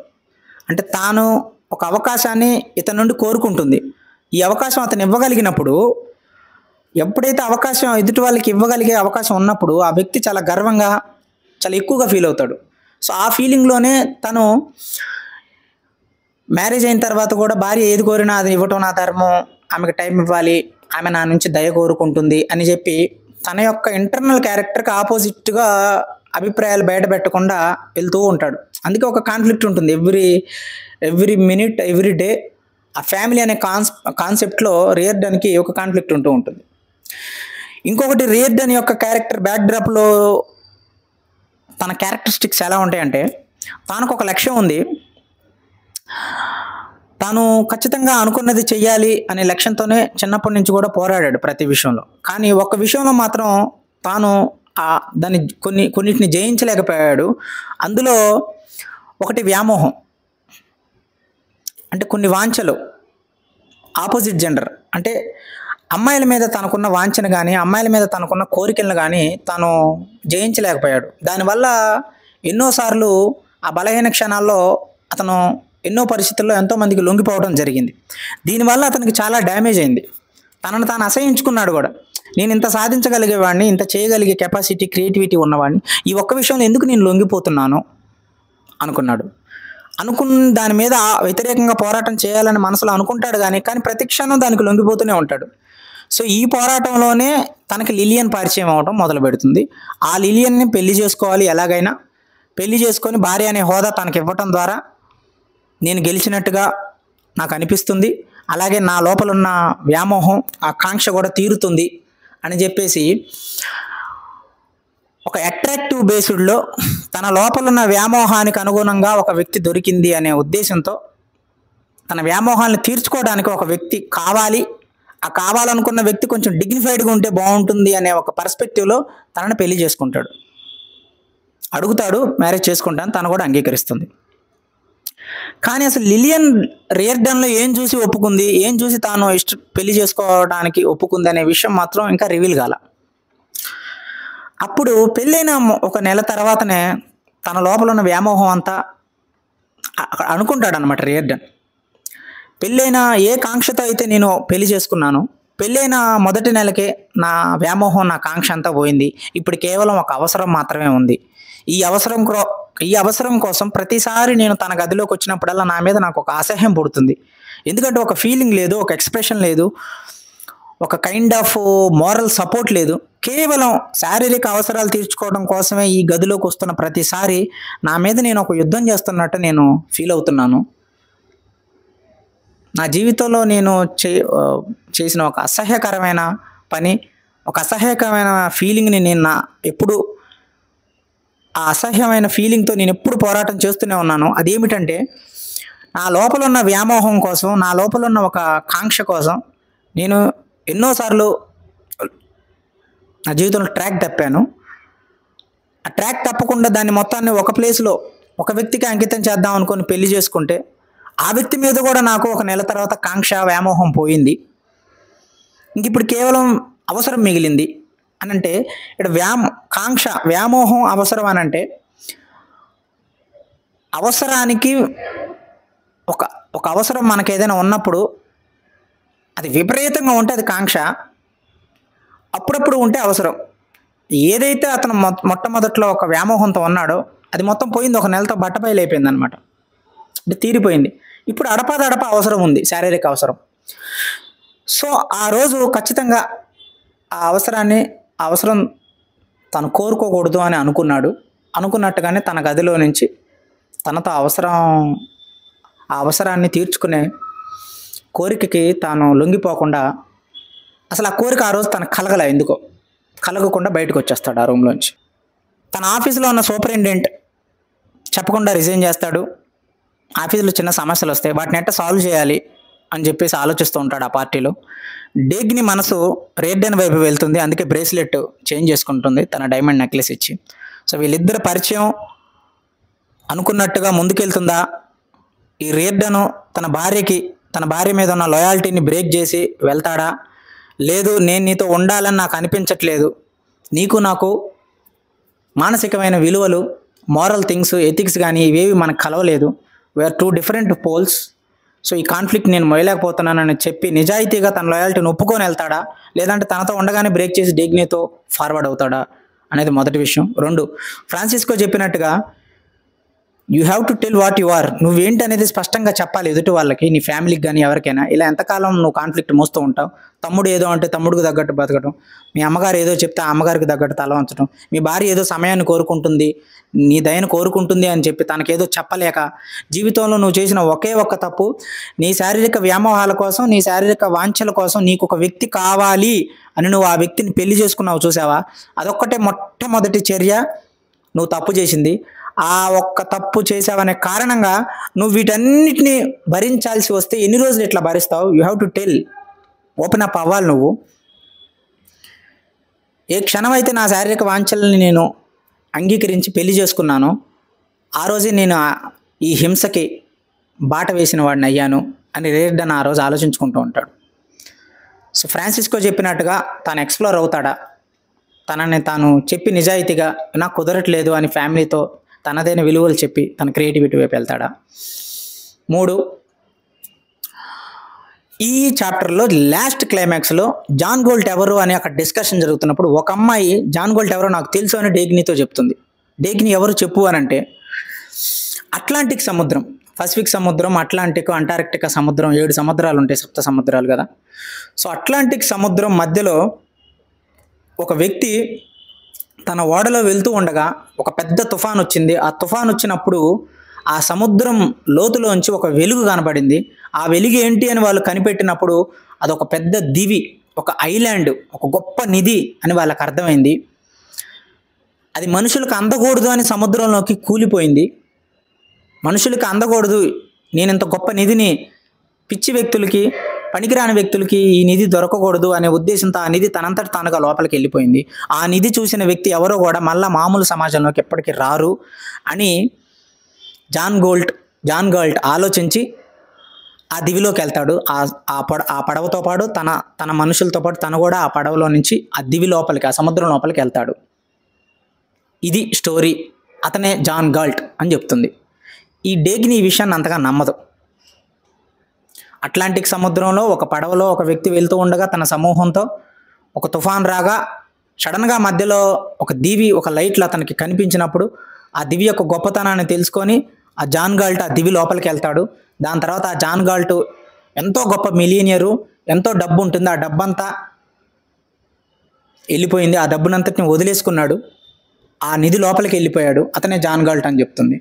అంటే తాను ఒక అవకాశాన్ని ఇతని నుండి కోరుకుంటుంది. ఈ అవకాశం అతను ఇవ్వగలిగినప్పుడు, ఎప్పుడైతే అవకాశం ఎదుటి వాళ్ళకి ఇవ్వగలిగే అవకాశం ఉన్నప్పుడు ఆ వ్యక్తి చాలా గర్వంగా చాలా ఎక్కువగా ఫీల్ అవుతాడు. సో ఆ ఫీలింగ్లోనే తను మ్యారేజ్ అయిన తర్వాత కూడా భార్య ఏది కోరినా అది ఇవ్వటం నా ధర్మం, ఆమెకు టైం ఇవ్వాలి, ఆమె నా నుంచి దయ కోరుకుంటుంది అని చెప్పి తన యొక్క ఇంటర్నల్ క్యారెక్టర్కి ఆపోజిట్గా అభిప్రాయాలు బయట పెట్టకుండా వెళ్తూ ఉంటాడు. అందుకే ఒక కాన్ఫ్లిక్ట్ ఉంటుంది ఎవ్రీ మినిట్ ఎవ్రీ డే. ఆ ఫ్యామిలీ అనే కాన్సెప్ట్లో రేర్డెన్కి ఒక కాన్ఫ్లిక్ట్ ఉంటూ ఉంటుంది. ఇంకొకటి రేర్డెన్ యొక్క క్యారెక్టర్ బ్యాక్డ్రాప్లో తన క్యారెక్టరిస్టిక్స్ ఎలా ఉంటాయంటే, తనకు ఒక లక్ష్యం ఉంది, తాను ఖచ్చితంగా అనుకున్నది చెయ్యాలి అనే లక్ష్యంతోనే చిన్నప్పటి నుంచి కూడా పోరాడాడు ప్రతి విషయంలో. కానీ ఒక్క విషయంలో మాత్రం తాను దాన్ని కొన్నిటిని జయించలేకపోయాడు. అందులో ఒకటి వ్యామోహం, అంటే కొన్ని వాంఛలు, ఆపోజిట్ జెండర్. అంటే అమ్మాయిల మీద తనకున్న వాంఛను కానీ, అమ్మాయిల మీద తనకున్న కోరికలను కానీ తాను జయించలేకపోయాడు. దానివల్ల ఎన్నోసార్లు ఆ బలహీన క్షణాల్లో అతను ఎన్నో పరిస్థితుల్లో ఎంతోమందికి లొంగిపోవడం జరిగింది. దీనివల్ల అతనికి చాలా డ్యామేజ్ అయింది. తనను తాను అసహించుకున్నాడు కూడా. నేను ఇంత సాధించగలిగేవాడిని, ఇంత చేయగలిగే కెపాసిటీ, క్రియేటివిటీ ఉన్నవాడిని, ఈ ఒక్క విషయంలో ఎందుకు నేను లొంగిపోతున్నాను అనుకున్నాడు. అనుకున్న దాని మీద వ్యతిరేకంగా పోరాటం చేయాలని మనసులో అనుకుంటాడు కానీ ప్రతి క్షణం దానికి లొంగిపోతూనే ఉంటాడు. సో ఈ పోరాటంలోనే తనకి లిలియన్ పరిచయం అవడం మొదలు పెడుతుంది. ఆ లిలియన్ని పెళ్లి చేసుకోవాలి, ఎలాగైనా పెళ్లి చేసుకొని భార్య అనే హోదా తనకి ఇవ్వటం ద్వారా నేను గెలిచినట్టుగా నాకు అనిపిస్తుంది, అలాగే నా లోపల ఉన్న వ్యామోహం, ఆ కాంక్ష కూడా తీరుతుంది అని చెప్పేసి ఒక అట్రాక్టివ్ బేస్డ్లో తన లోపల ఉన్న వ్యామోహానికి అనుగుణంగా ఒక వ్యక్తి దొరికింది అనే ఉద్దేశంతో తన వ్యామోహాన్ని తీర్చుకోవడానికి ఒక వ్యక్తి కావాలి, ఆ కావాలనుకున్న వ్యక్తి కొంచెం డిగ్నిఫైడ్గా ఉంటే బాగుంటుంది అనే ఒక పర్స్పెక్టివ్లో తనని పెళ్లి చేసుకుంటాడు. అడుగుతాడు, మ్యారేజ్ చేసుకుంటాను, తను కూడా అంగీకరిస్తుంది. కానీ అసలు లిలియన్ రియర్డన్లో ఏం చూసి ఒప్పుకుంది, ఏం చూసి తాను పెళ్లి చేసుకోవడానికి ఒప్పుకుంది అనే విషయం మాత్రం ఇంకా రివీల్ కాల. అప్పుడు పెళ్ళైన ఒక నెల తర్వాతనే తన లోపల ఉన్న వ్యామోహం అంతా అనుకుంటాడు అనమాట రియర్డన్. పెళ్ళైన ఏ కాంక్షతో అయితే నేను పెళ్లి చేసుకున్నాను, పెళ్ళైన మొదటి నెలకే నా వ్యామోహం, నా కాంక్ష అంతా పోయింది. ఇప్పుడు కేవలం ఒక అవసరం మాత్రమే ఉంది. ఈ అవసరం కోసం ప్రతిసారి నేను తన గదిలోకి వచ్చినప్పుడల్లా నా మీద నాకు ఒక అసహ్యం పుడుతుంది. ఎందుకంటే ఒక ఫీలింగ్ లేదు, ఒక ఎక్స్ప్రెషన్ లేదు, ఒక కైండ్ ఆఫ్ మోరల్ సపోర్ట్ లేదు. కేవలం శారీరక అవసరాలు తీర్చుకోవడం కోసమే ఈ గదిలోకి వస్తున్న ప్రతిసారి నా మీద నేను ఒక యుద్ధం చేస్తున్నట్టు నేను ఫీల్ అవుతున్నాను. నా జీవితంలో నేను చేసిన ఒక అసహ్యకరమైన పని, ఒక అసహ్యకరమైన ఫీలింగ్ని నేను ఎప్పుడు ఆ అసహ్యమైన ఫీలింగ్తో నేను ఎప్పుడు పోరాటం చేస్తూనే ఉన్నాను. అదేమిటంటే నా లోపల ఉన్న వ్యామోహం కోసం, నా లోపల ఉన్న ఒక కాంక్ష కోసం నేను ఎన్నోసార్లు నా జీవితంలో ట్రాక్ తప్పాను. ఆ ట్రాక్ తప్పకుండా దాన్ని మొత్తాన్ని ఒక ప్లేస్లో ఒక వ్యక్తికి అంకితం చేద్దాం అనుకొని పెళ్లి చేసుకుంటే ఆ వ్యక్తి మీద కూడా నాకు ఒక నెల తర్వాత కాంక్ష, వ్యామోహం పోయింది. ఇంక ఇప్పుడు కేవలం అవసరం మిగిలింది అని అంటే ఇక్కడ కాంక్ష, వ్యామోహం, అవసరం అని అంటే అవసరానికి ఒక అవసరం మనకు ఏదైనా ఉన్నప్పుడు అది విపరీతంగా ఉంటే అది కాంక్ష, అప్పుడప్పుడు ఉంటే అవసరం. ఏదైతే అతను మొట్టమొదట్లో ఒక వ్యామోహంతో ఉన్నాడో అది మొత్తం పోయింది, ఒక నెలతో బట్టబయలు అయిపోయింది అనమాట, అంటే తీరిపోయింది. ఇప్పుడు అడపాదడప అవసరం ఉంది, శారీరక అవసరం. సో ఆ రోజు ఖచ్చితంగా ఆ అవసరం తను కోరుకోకూడదు అని అనుకున్నట్టుగానే తన గదిలో నుంచి తనతో ఆ అవసరాన్ని తీర్చుకునే కోరికకి తాను లొంగిపోకుండా, అసలు ఆ కోరిక ఆ రోజు తనకు ఎందుకో కలగకుండా బయటకు వచ్చేస్తాడు ఆ రూమ్లోంచి. తన ఆఫీసులో ఉన్న సూపరింటెండెంట్ చెప్పకుండా రిజైన్ చేస్తాడు. ఆఫీసులో చిన్న సమస్యలు వస్తాయి, వాటిని ఎట్లా సాల్వ్ చేయాలి అని చెప్పేసి ఆలోచిస్తూ ఉంటాడు ఆ పార్టీలో. డేగ్ని మనసు రియర్డన్ వైపు వెళ్తుంది, అందుకే బ్రేస్లెట్ చేంజ్ చేసుకుంటుంది తన డైమండ్ నెక్లెస్ ఇచ్చి. సో వీళ్ళిద్దరు పరిచయం అనుకున్నట్టుగా ముందుకెళ్తుందా, ఈ రియర్డన్ తన భార్య మీద ఉన్న లాయాలిటీని బ్రేక్ చేసి వెళ్తాడా, లేదు నేను నీతో ఉండాలని నాకు అనిపించట్లేదు, నీకు నాకు మానసికమైన విలువలు, మోరల్ థింగ్స్, ఎథిక్స్ కానీ ఇవేవి మనకు కలవలేదు, we're two different poles, so ఈ కాన్ఫ్లిక్ట్ నేను మొయలేకపోతున్నానని చెప్పి నిజాయితీగా తన లాయాలిటీని ఒప్పుకొని వెళ్తాడా, లేదంటే తనతో ఉండగానే బ్రేక్ చేసి డేగ్నీతో ఫార్వర్డ్ అవుతాడా అనేది మొదటి విషయం. 2, ఫ్రాన్సిస్కో చెప్పినట్టుగా you have to tell what you are, నువ్వేంటి అనేది స్పష్టంగా చెప్పాలి ఎదుటి వాళ్ళకి, నీ ఫ్యామిలీకి కానీ ఎవరికైనా. ఇలా ఎంతకాలం నువ్వు కాన్ఫ్లిక్ట్ మోస్తూ ఉంటావు? తమ్ముడు ఏదో అంటే తమ్ముడికి తగ్గట్టు బతకడం, మీ అమ్మగారు ఏదో చెప్తే ఆ అమ్మగారికి తగ్గట్టు తల వంచడం, మీ భార్య ఏదో సమయాన్ని కోరుకుంటుంది, నీ దయను కోరుకుంటుంది అని చెప్పి తనకేదో చెప్పలేక, జీవితంలో నువ్వు చేసిన ఒకే ఒక్క తప్పు, నీ శారీరక వ్యామోహాల కోసం, నీ శారీరక వాంఛల కోసం నీకు ఒక వ్యక్తి కావాలి అని నువ్వు ఆ వ్యక్తిని పెళ్లి చేసుకున్నావు చూసావా, అదొక్కటే మొట్టమొదటి చర్య నువ్వు తప్పు చేసింది. ఆ ఒక్క తప్పు చేసావనే కారణంగా నువ్వు వీటన్నిటిని భరించాల్సి వస్తే ఎన్ని రోజులు ఇట్లా భరిస్తావు? You have to tell, open up అవ్వాలి నువ్వు. ఏ క్షణం అయితే నా శారీరక వాంఛల్ని నేను అంగీకరించి పెళ్లి చేసుకున్నానో ఆ రోజే నేను ఈ హింసకి బాట వేసిన వాడిని అయ్యాను అని రియర్డన్ ఆ రోజు ఆలోచించుకుంటూ ఉంటాడు. సో ఫ్రాన్సిస్కో చెప్పినట్టుగా తాను ఎక్స్ప్లోర్ అవుతాడా, తనని తాను చెప్పి నిజాయితీగా నాకు కుదరట్లేదు అని ఫ్యామిలీతో తనదైన విలువలు చెప్పి తన క్రియేటివిటీ వైపు వెళ్తాడా? 3, ఈ చాప్టర్లో లాస్ట్ క్లైమాక్స్లో జాన్ గోల్ట్ ఎవరు అని అక్కడ డిస్కషన్ జరుగుతున్నప్పుడు ఒక అమ్మాయి జాన్ గోల్ట్ ఎవరో నాకు తెలుసు అని డేగ్నీతో చెప్తుంది. డేగ్నీ ఎవరు చెప్పు అని అంటే, అట్లాంటిక్ సముద్రం, పసిఫిక్ సముద్రం, అట్లాంటిక్, అంటార్క్టికా సముద్రం, 7 సముద్రాలు ఉంటాయి, 7 సముద్రాలు కదా. సో అట్లాంటిక్ సముద్రం మధ్యలో ఒక వ్యక్తి తన ఓడలో వెళ్తూ ఉండగా ఒక పెద్ద తుఫాన్ వచ్చింది. ఆ తుఫాన్ వచ్చినప్పుడు ఆ సముద్రం లోతులోంచి ఒక వెలుగు కనబడింది. ఆ వెలుగు ఏంటి అని వాళ్ళు కనిపెట్టినప్పుడు అదొక పెద్ద దివి, ఒక ఐలాండ్, ఒక గొప్ప నిధి అని వాళ్ళకి అర్థమైంది. అది మనుషులకు అందకూడదు అని సముద్రంలోకి కూలిపోయింది. మనుషులకి అందకూడదు, నేను ఇంత గొప్ప నిధిని, పిచ్చి వ్యక్తులకి, పనికిరాని వ్యక్తులకి ఈ నిధి దొరకకూడదు అనే ఉద్దేశంతో ఆ నిధి తనంతట తానుగా లోపలికి వెళ్ళిపోయింది. ఆ నిధి చూసిన వ్యక్తి ఎవరో కూడా మళ్ళీ మామూలు సమాజంలోకి ఎప్పటికీ రారు అని జాన్ గోల్ట్ ఆలోచించి ఆ దివిలోకి వెళ్తాడు. ఆ పడవతో పాటు తన మనుషులతో పాటు తను కూడా ఆ పడవలో నుంచి ఆ దివి లోపలికి, ఆ సముద్రం లోపలికి వెళ్తాడు. ఇది స్టోరీ. అతనే జాన్ గాల్ట్ అని చెప్తుంది. ఈ డేగ్నీ ఈ విషయాన్ని అంతగా నమ్మదు. అట్లాంటిక్ సముద్రంలో ఒక పడవలో ఒక వ్యక్తి వెళ్తూ ఉండగా తన సమూహంతో ఒక తుఫాన్ రాగా సడన్గా మధ్యలో ఒక దివి, ఒక లైట్లు అతనికి కనిపించినప్పుడు ఆ దివి యొక్క గొప్పతనాన్ని తెలుసుకొని ఆ జాన్ గాల్ట్ ఆ దివి లోపలికి వెళ్తాడు. దాని తర్వాత ఆ జాన్ గాల్ట్ ఎంతో గొప్ప మిలియనియరు, ఎంతో డబ్బు ఉంటుంది, ఆ డబ్బంతా వెళ్ళిపోయింది, ఆ డబ్బునంతటిని వదిలేసుకున్నాడు, ఆ నిధి లోపలికి వెళ్ళిపోయాడు, అతనే జాన్ గాల్ట్ అని చెప్తుంది.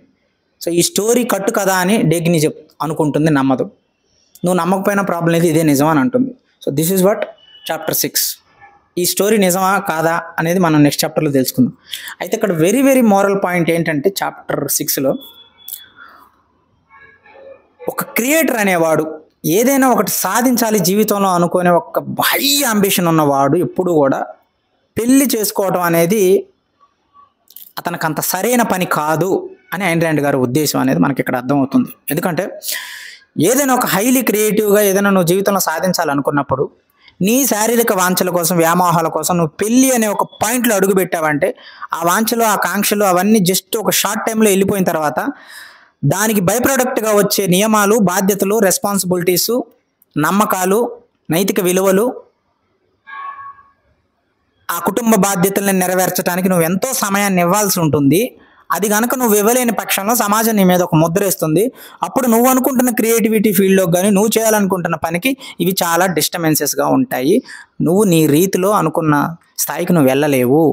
సో ఈ స్టోరీ కట్టు కదా అని డేగ్నీ అనుకుంటుంది, నమ్మదు. నువ్వు నమ్మకపోయినా ప్రాబ్లం లేదు, ఇదే నిజం అని అంటుంది. So this is what chapter 6. ఈ స్టోరీ నిజమా కాదా అనేది మనం నెక్స్ట్ చాప్టర్లో తెలుసుకుందాం. అయితే ఇక్కడ వెరీ వెరీ మోరల్ పాయింట్ ఏంటంటే చాప్టర్ 6లో ఒక క్రియేటర్ అనేవాడు ఏదైనా ఒకటి సాధించాలి జీవితంలో అనుకునే ఒక హై అంబిషన్ ఉన్నవాడు ఎప్పుడు కూడా పెళ్లి చేసుకోవడం అనేది అతనికి అంత సరైన పని కాదు అని ఐన్ ర్యాండ్ గారి ఉద్దేశం అనేది మనకి ఇక్కడ అర్థమవుతుంది. ఎందుకంటే ఏదైనా ఒక హైలీ క్రియేటివ్గా ఏదైనా నువ్వు జీవితంలో సాధించాలనుకున్నప్పుడు నీ శారీరక వాంఛల కోసం, వ్యామోహాల కోసం నువ్వు పెళ్ళి అనే ఒక పాయింట్లో అడుగు పెట్టావంటే ఆ వాంఛలు, ఆ కాంక్షలు అవన్నీ జస్ట్ ఒక షార్ట్ టైంలో వెళ్ళిపోయిన తర్వాత దానికి బై ప్రోడక్ట్గా వచ్చే నియమాలు, బాధ్యతలు, రెస్పాన్సిబిలిటీసు, నమ్మకాలు, నైతిక విలువలు, ఆ కుటుంబ బాధ్యతలను నెరవేర్చడానికి నువ్వు ఎంతో సమయాన్ని ఇవ్వాల్సి ఉంటుంది. అది కనుక నువ్వు ఇవ్వలేని పక్షంలో సమాజం నీ మీద ఒక ముద్ర వేస్తుంది. అప్పుడు నువ్వు అనుకుంటున్న క్రియేటివిటీ ఫీల్డ్లో కానీ నువ్వు చేయాలనుకుంటున్న పనికి ఇవి చాలా డిస్టర్బెన్సెస్గా ఉంటాయి. నువ్వు నీ రీతిలో అనుకున్న స్థాయికి నువ్వు వెళ్ళలేవు.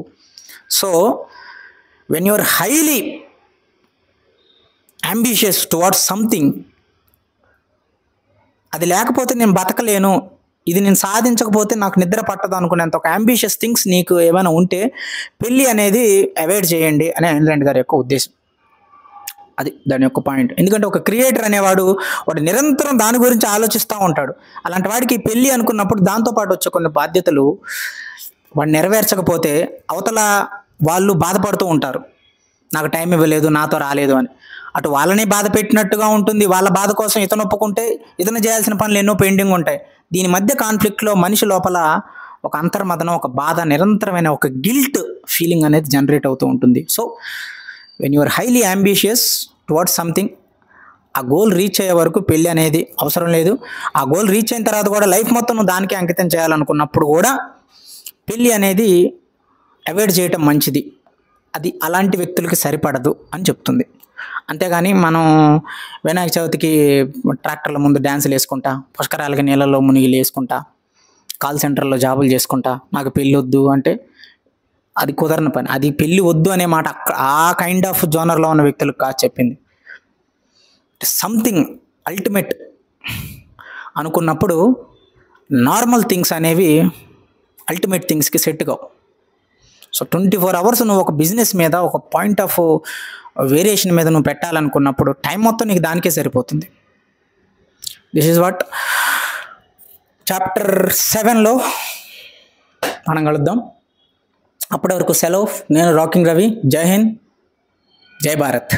So when you're highly ambitious towards something, అది లేకపోతే నేను బతకలేను, ఇది నేను సాధించకపోతే నాకు నిద్ర పట్టదు అనుకునేంత ఒక అంబిషియస్ థింగ్స్ నీకు ఏమైనా ఉంటే పెళ్ళి అనేది అవాయిడ్ చేయండి అని ఐన్ ర్యాండ్ గారి యొక్క ఉద్దేశం. అది దాని యొక్క పాయింట్. ఎందుకంటే ఒక క్రియేటర్ అనేవాడు వాడు నిరంతరం దాని గురించి ఆలోచిస్తూ ఉంటాడు. అలాంటి వాడికి పెళ్ళి అనుకున్నప్పుడు దాంతోపాటు వచ్చే కొన్ని బాధ్యతలు వాడు నెరవేర్చకపోతే అవతల వాళ్ళు బాధపడుతూ ఉంటారు, నాకు టైం ఇవ్వలేదు, నాతో రాలేదు అని. అటు వాళ్ళని బాధ పెట్టినట్టుగా ఉంటుంది, వాళ్ళ బాధ కోసం ఇతను ఒప్పుకుంటే ఇతను చేయాల్సిన పనులు ఎన్నో పెండింగ్ ఉంటాయి. దీని మధ్య కాన్ఫ్లిక్ట్లో మనిషి లోపల ఒక అంతర్మదనం, ఒక బాధ, నిరంతరమైన ఒక గిల్ట్ ఫీలింగ్ అనేది జనరేట్ అవుతూ ఉంటుంది. So when you're highly ambitious towards something, ఆ గోల్ రీచ్ అయ్యే వరకు పెళ్ళి అనేది అవసరం లేదు. ఆ గోల్ రీచ్ అయిన తర్వాత కూడా లైఫ్ మొత్తం నువ్వు దానికి అంకితం చేయాలనుకున్నప్పుడు కూడా పెళ్ళి అనేది అవాయిడ్ చేయటం మంచిది. అది అలాంటి వ్యక్తులకి సరిపడదు అని చెప్తుంది. అంతేగాని మనం వినాయక చవితికి ట్రాక్టర్ల ముందు డ్యాన్సులు వేసుకుంటా, పుష్కరాలకి నీళ్ళల్లో మునిగిలు వేసుకుంటా, కాల్ సెంటర్లో జాబులు చేసుకుంటా, నాకు పెళ్ళి వద్దు అంటే అది కుదరని పని. అది పెళ్ళి వద్దు అనే మాట ఆ కైండ్ ఆఫ్ జోనర్లో ఉన్న వ్యక్తులకు కాదు చెప్పింది. సంథింగ్ అల్టిమేట్ అనుకున్నప్పుడు నార్మల్ థింగ్స్ అనేవి అల్టిమేట్ థింగ్స్కి సెట్ కావు. సో 24 hours నువ్వు ఒక బిజినెస్ మీద, ఒక పాయింట్ ఆఫ్ వేరియేషన్ మీద నువ్వు పెట్టాలనుకున్నప్పుడు టైం మొత్తం నీకు దానికే సరిపోతుంది. దిస్ ఈజ్ వాట్ చాప్టర్ 7లో మనం కలుద్దాం. అప్పటి వరకు సెలవు. నేను రాకింగ్ రవి. జై హింద్, జై భారత్.